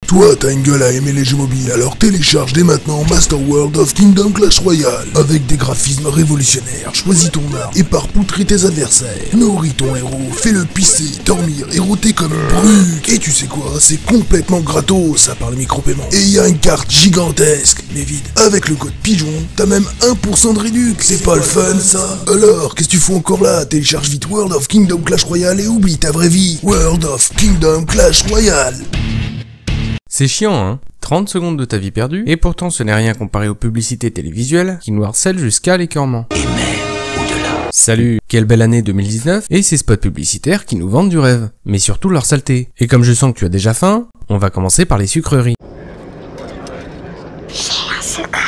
Toi, t'as une gueule à aimer les jeux mobiles, alors télécharge dès maintenant Master World of Kingdom Clash Royale. Avec des graphismes révolutionnaires, choisis ton arme et pars poutrer tes adversaires. Nourris ton héros, fais-le pisser, dormir et rôter comme une brute. Et tu sais quoi, c'est complètement gratos, ça par le micro-paiement. Et il y a une carte gigantesque, mais vide. Avec le code pigeon, t'as même 1% de réduc. C'est pas le fun, ça? Alors, qu'est-ce que tu fais encore là? Télécharge vite World of Kingdom Clash Royale et oublie ta vraie vie. World of Kingdom Clash Royale. C'est chiant, hein? 30 secondes de ta vie perdue, et pourtant ce n'est rien comparé aux publicités télévisuelles qui nous harcèlent jusqu'à l'écœurement. Salut, quelle belle année 2019, et ces spots publicitaires qui nous vendent du rêve, mais surtout leur saleté. Et comme je sens que tu as déjà faim, on va commencer par les sucreries. J'ai un secret.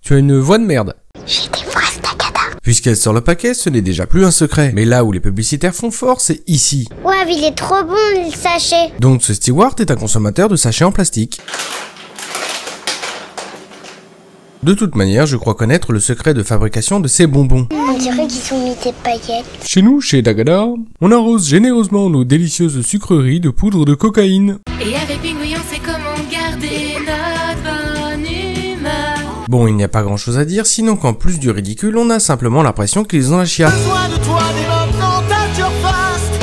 Tu as une voix de merde. J'ai des phrases d'Akada. Puisqu'elle sort le paquet, ce n'est déjà plus un secret. Mais là où les publicitaires font fort, c'est ici. Ouais, il est trop bon le sachet. Donc ce steward est un consommateur de sachets en plastique. De toute manière, je crois connaître le secret de fabrication de ces bonbons. On dirait qu'ils ont mis des paillettes. Chez nous, chez Dagada, on arrose généreusement nos délicieuses sucreries de poudre de cocaïne. Et avec Pingouin, c'est comment garder notre bonne humeur. Bon, il n'y a pas grand chose à dire, sinon qu'en plus du ridicule, on a simplement l'impression qu'ils ont la chiasse.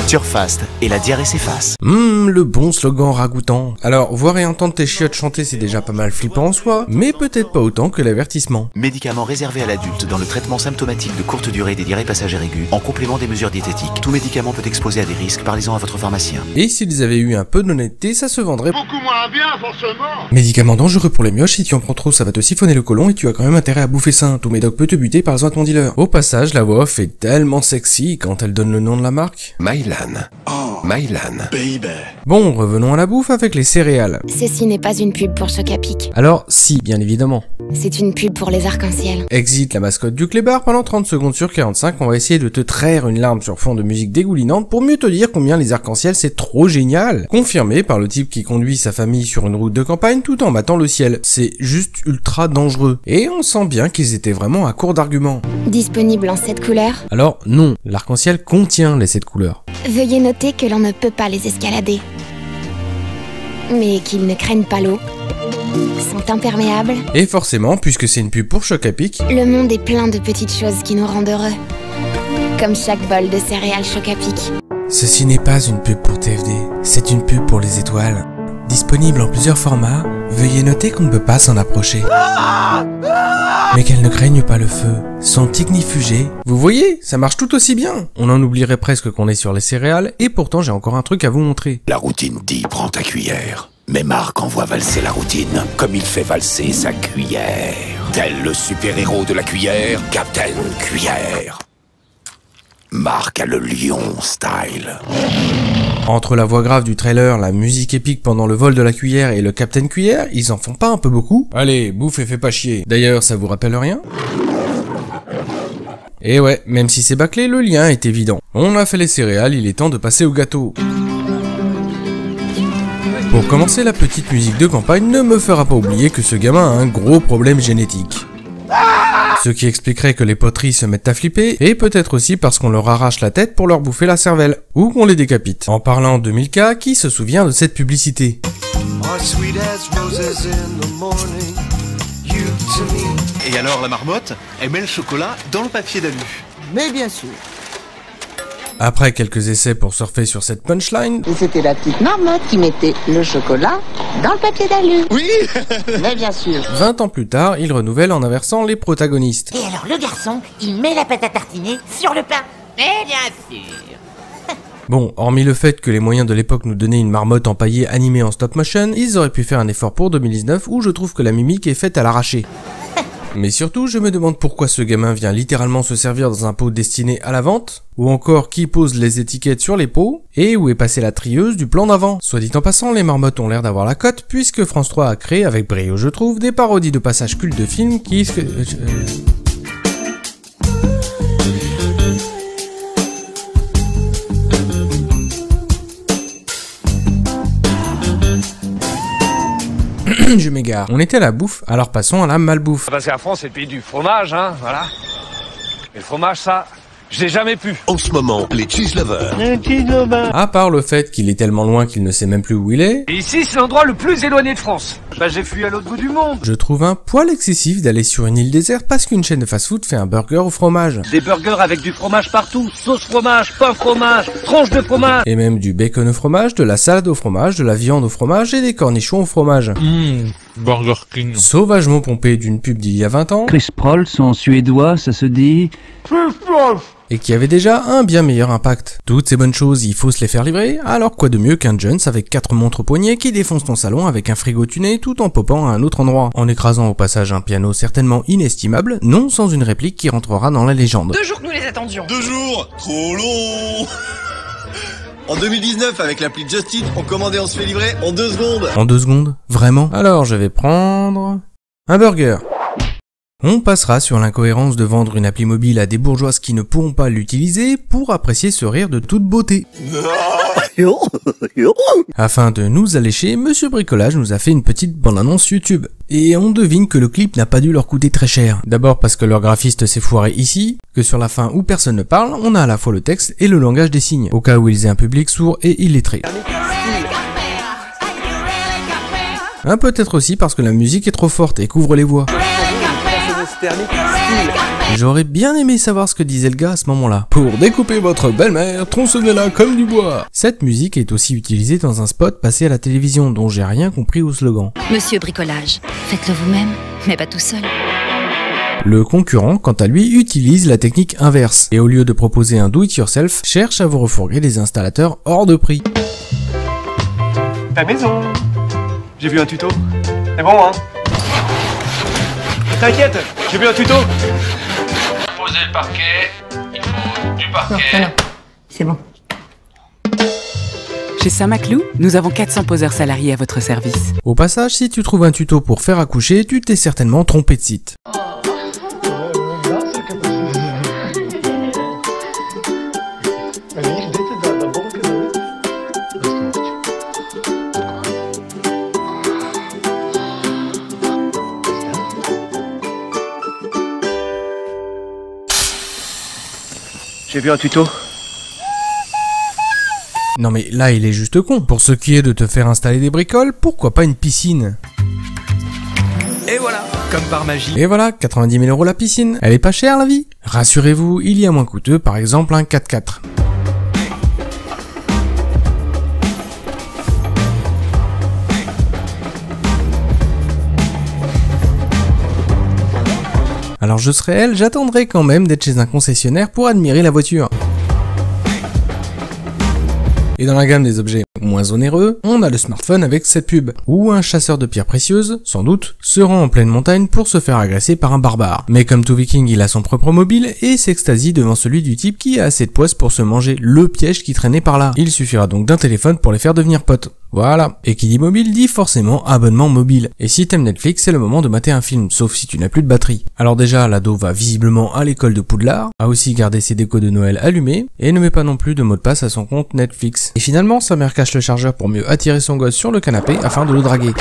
Turfast et la diarrhée s'efface. Le bon slogan ragoûtant. Alors, voir et entendre tes chiottes chanter, c'est déjà pas mal flippant en soi, mais peut-être pas autant que l'avertissement. Médicament réservé à l'adulte dans le traitement symptomatique de courte durée des diarrhées passagères aiguës, en complément des mesures diététiques. Tout médicament peut exposer à des risques, parlez-en à votre pharmacien. Et s'ils avaient eu un peu d'honnêteté, ça se vendrait beaucoup moins bien, forcément. Médicament dangereux pour les mioches, si tu en prends trop, ça va te siphonner le côlon et tu as quand même intérêt à bouffer sain. Ton médoc peut te buter, parle-en à ton dealer. Au passage, la voix off est tellement sexy quand elle donne le nom de la marque. Mylan. Oh, Mylan. baby. Bon, revenons à la bouffe avec les céréales. Ceci n'est pas une pub pour Chocapic. Alors, si, bien évidemment. C'est une pub pour les arcs-en-ciel. Exit la mascotte du clébard, pendant 30 secondes sur 45, on va essayer de te traire une larme sur fond de musique dégoulinante pour mieux te dire combien les arcs-en-ciel c'est trop génial. Confirmé par le type qui conduit sa famille sur une route de campagne tout en battant le ciel. C'est juste ultra dangereux. Et on sent bien qu'ils étaient vraiment à court d'arguments. Disponible en 7 couleurs. Alors non, l'arc-en-ciel contient les 7 couleurs. Veuillez noter que l'on ne peut pas les escalader. Mais qu'ils ne craignent pas l'eau. Sont imperméables. Et forcément, puisque c'est une pub pour Chocapic, Le monde est plein de petites choses qui nous rendent heureux. Comme chaque bol de céréales Chocapic. ceci n'est pas une pub pour TFD, c'est une pub pour les étoiles. Disponible en plusieurs formats, veuillez noter qu'on ne peut pas s'en approcher. Mais qu'elles ne craignent pas le feu, sont ignifugées. Vous voyez, ça marche tout aussi bien. On en oublierait presque qu'on est sur les céréales, et pourtant j'ai encore un truc à vous montrer. La routine dit prends ta cuillère. Mais Marc envoie valser la routine comme il fait valser sa cuillère. Tel le super-héros de la cuillère, Captain Cuillère. Marc a le lion style. Entre la voix grave du trailer, la musique épique pendant le vol de la cuillère et le Captain Cuillère, ils en font pas un peu beaucoup? Allez, bouffe et fais pas chier. D'ailleurs, ça vous rappelle rien? Et ouais, même si c'est bâclé, le lien est évident. On a fait les céréales, il est temps de passer au gâteau. Pour commencer, la petite musique de campagne ne me fera pas oublier que ce gamin a un gros problème génétique. Ce qui expliquerait que les poteries se mettent à flipper, et peut-être aussi parce qu'on leur arrache la tête pour leur bouffer la cervelle, ou qu'on les décapite. En parlant de Milka, qui se souvient de cette publicité? Et alors la marmotte, elle met le chocolat dans le papier d'alu. Mais bien sûr. Après quelques essais pour surfer sur cette punchline, Et c'était la petite marmotte qui mettait le chocolat dans le papier d'alu. Oui. Mais bien sûr. 20 ans plus tard, il renouvelle en inversant les protagonistes. Et alors le garçon, il met la pâte à tartiner sur le pain. Mais bien sûr. Bon, hormis le fait que les moyens de l'époque nous donnaient une marmotte empaillée animée en stop motion, ils auraient pu faire un effort pour 2019 où je trouve que la mimique est faite à l'arraché. Mais surtout, je me demande pourquoi ce gamin vient littéralement se servir dans un pot destiné à la vente, ou encore qui pose les étiquettes sur les pots, et où est passée la trieuse du plan d'avant. Soit dit en passant, les marmottes ont l'air d'avoir la cote, puisque France 3 a créé, avec brio je trouve, des parodies de passages cultes de films qui... Je m'égare. On était à la bouffe, alors passons à la malbouffe. Parce que la France, c'est le pays du fromage, hein, voilà. Et le fromage, ça, J'ai jamais pu. En ce moment, les cheese lovers. À part le fait qu'il est tellement loin qu'il ne sait même plus où il est, Et ici, c'est l'endroit le plus éloigné de France. Bah, j'ai fui à l'autre bout du monde. je trouve un poil excessif d'aller sur une île déserte parce qu'une chaîne de fast-food fait un burger au fromage. Des burgers avec du fromage partout. Sauce fromage, pain fromage, tranche de fromage. Et même du bacon au fromage, de la salade au fromage, de la viande au fromage et des cornichons au fromage. Burger King. Sauvagement pompé d'une pub d'il y a 20 ans, Chris Prolls en suédois, ça se dit... et qui avait déjà un bien meilleur impact. Toutes ces bonnes choses, il faut se les faire livrer, alors quoi de mieux qu'un Jones avec 4 montres au poignet qui défonce ton salon avec un frigo tuné tout en popant à un autre endroit, en écrasant au passage un piano certainement inestimable, non sans une réplique qui rentrera dans la légende. 2 jours que nous les attendions. 2 jours? Trop long. En 2019, avec l'appli Just Eat, on commande et on se fait livrer en 2 secondes. En 2 secondes? Vraiment? Alors je vais prendre... un burger. On passera sur l'incohérence de vendre une appli mobile à des bourgeoises qui ne pourront pas l'utiliser pour apprécier ce rire de toute beauté. Afin de nous allécher, Monsieur Bricolage nous a fait une petite bande-annonce YouTube. Et on devine que le clip n'a pas dû leur coûter très cher. D'abord parce que leur graphiste s'est foiré ici, que sur la fin où personne ne parle, on a à la fois le texte et le langage des signes, au cas où ils aient un public sourd et illettré. Peut-être aussi parce que la musique est trop forte et couvre les voix. J'aurais bien aimé savoir ce que disait le gars à ce moment-là. Pour découper votre belle-mère, tronçonnez-la comme du bois. Cette musique est aussi utilisée dans un spot passé à la télévision dont j'ai rien compris au slogan. Monsieur Bricolage, faites-le vous-même, mais pas tout seul. Le concurrent, quant à lui, utilise la technique inverse et au lieu de proposer un do-it-yourself, cherche à vous refourguer des installateurs hors de prix. Ta maison. J'ai vu un tuto. C'est bon, hein? T'inquiète, j'ai vu un tuto. Poser le parquet, il faut du parquet. Non, c'est bon. Chez Saint-Maclou, nous avons 400 poseurs salariés à votre service. Au passage, si tu trouves un tuto pour faire accoucher, tu t'es certainement trompé de site. J'ai vu un tuto. Non mais là il est juste con. Pour ce qui est de te faire installer des bricoles, pourquoi pas une piscine? Et voilà, comme par magie. Et voilà, 90 000 € la piscine. Elle est pas chère la vie? Rassurez-vous, il y a moins coûteux, par exemple un 4x4. Alors je serais elle, j'attendrai quand même d'être chez un concessionnaire pour admirer la voiture. Et dans la gamme des objets moins onéreux, on a le smartphone avec cette pub, où un chasseur de pierres précieuses, sans doute, se rend en pleine montagne pour se faire agresser par un barbare. Mais comme tout viking, il a son propre mobile et s'extasie devant celui du type qui a assez de poisse pour se manger le piège qui traînait par là. Il suffira donc d'un téléphone pour les faire devenir potes. Voilà. Et qui dit mobile dit forcément abonnement mobile. Et si t'aimes Netflix, c'est le moment de mater un film, sauf si tu n'as plus de batterie. Alors déjà, l'ado va visiblement à l'école de Poudlard, a aussi gardé ses décos de Noël allumés, et ne met pas non plus de mot de passe à son compte Netflix. Et finalement, sa mère cache le chargeur pour mieux attirer son gosse sur le canapé afin de le draguer.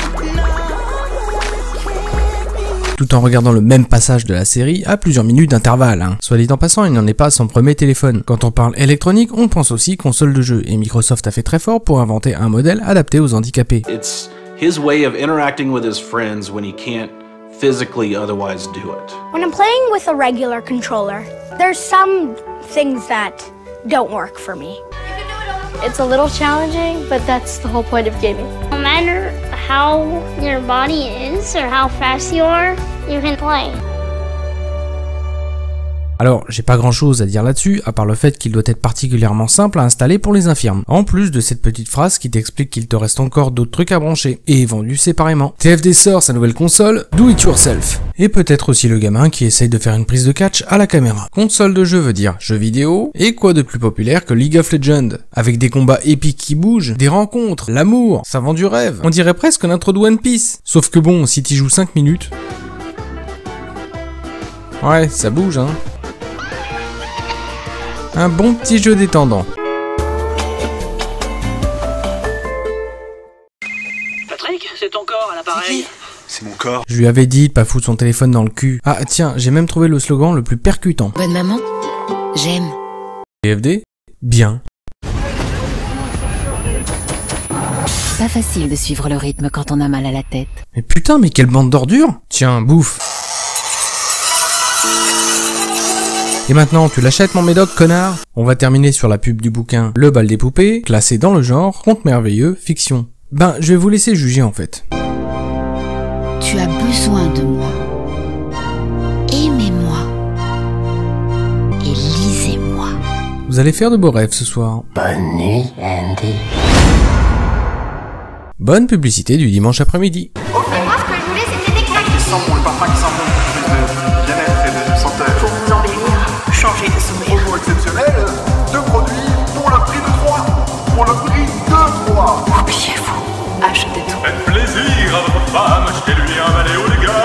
Tout en regardant le même passage de la série à plusieurs minutes d'intervalle. Soit dit en passant, il n'en est pas à son premier téléphone. Quand on parle électronique, on pense aussi console de jeu, et Microsoft a fait très fort pour inventer un modèle adapté aux handicapés. It's his way of interacting with his friends when he can't physically otherwise do it. When I'm playing with a regular controller, there's some things that don't work for me. It's a little challenging, but that's the whole point of gaming. No matter how your body is or how fast you are, you can play. Alors, j'ai pas grand chose à dire là-dessus, à part le fait qu'il doit être particulièrement simple à installer pour les infirmes. En plus de cette petite phrase qui t'explique qu'il te reste encore d'autres trucs à brancher, et vendus séparément. TFD sort sa nouvelle console, Do It Yourself. Et peut-être aussi le gamin qui essaye de faire une prise de catch à la caméra. Console de jeu veut dire jeu vidéo, et quoi de plus populaire que League of Legends? Avec des combats épiques qui bougent, des rencontres, l'amour, ça vend du rêve. On dirait presque l'intro de One Piece. Sauf que bon, si t'y joues 5 minutes... Ouais, ça bouge hein. Un bon petit jeu détendant. Patrick, c'est ton corps à l'appareil. C'est mon corps. Je lui avais dit de pas foutre son téléphone dans le cul. Ah tiens, j'ai même trouvé le slogan le plus percutant. Bonne maman, J'aime. PFD? Bien. Pas facile de suivre le rythme quand on a mal à la tête. Mais putain, mais quelle bande d'ordures! Tiens, bouffe. Et maintenant, tu l'achètes mon médoc, connard? On va terminer sur la pub du bouquin Le bal des poupées, classé dans le genre conte merveilleux, fiction. Ben, je vais vous laisser juger en fait. Tu as besoin de moi. Aimez-moi. Et lisez-moi. Vous allez faire de beaux rêves ce soir. Bonne nuit, Andy. Bonne publicité du dimanche après-midi. Moi, ce que je voulais, c'était des claques. Qui sent bon, le parfum qui sent bon. Plus de bien-être et de senteur. Pour vous embellir, changer de sourire. Promo exceptionnel, 2 produits pour le prix de 3. Pour le prix de 3. Oubliez-vous, achetez tout. Faites plaisir à votre femme, achetez-lui un balai haut de gamme.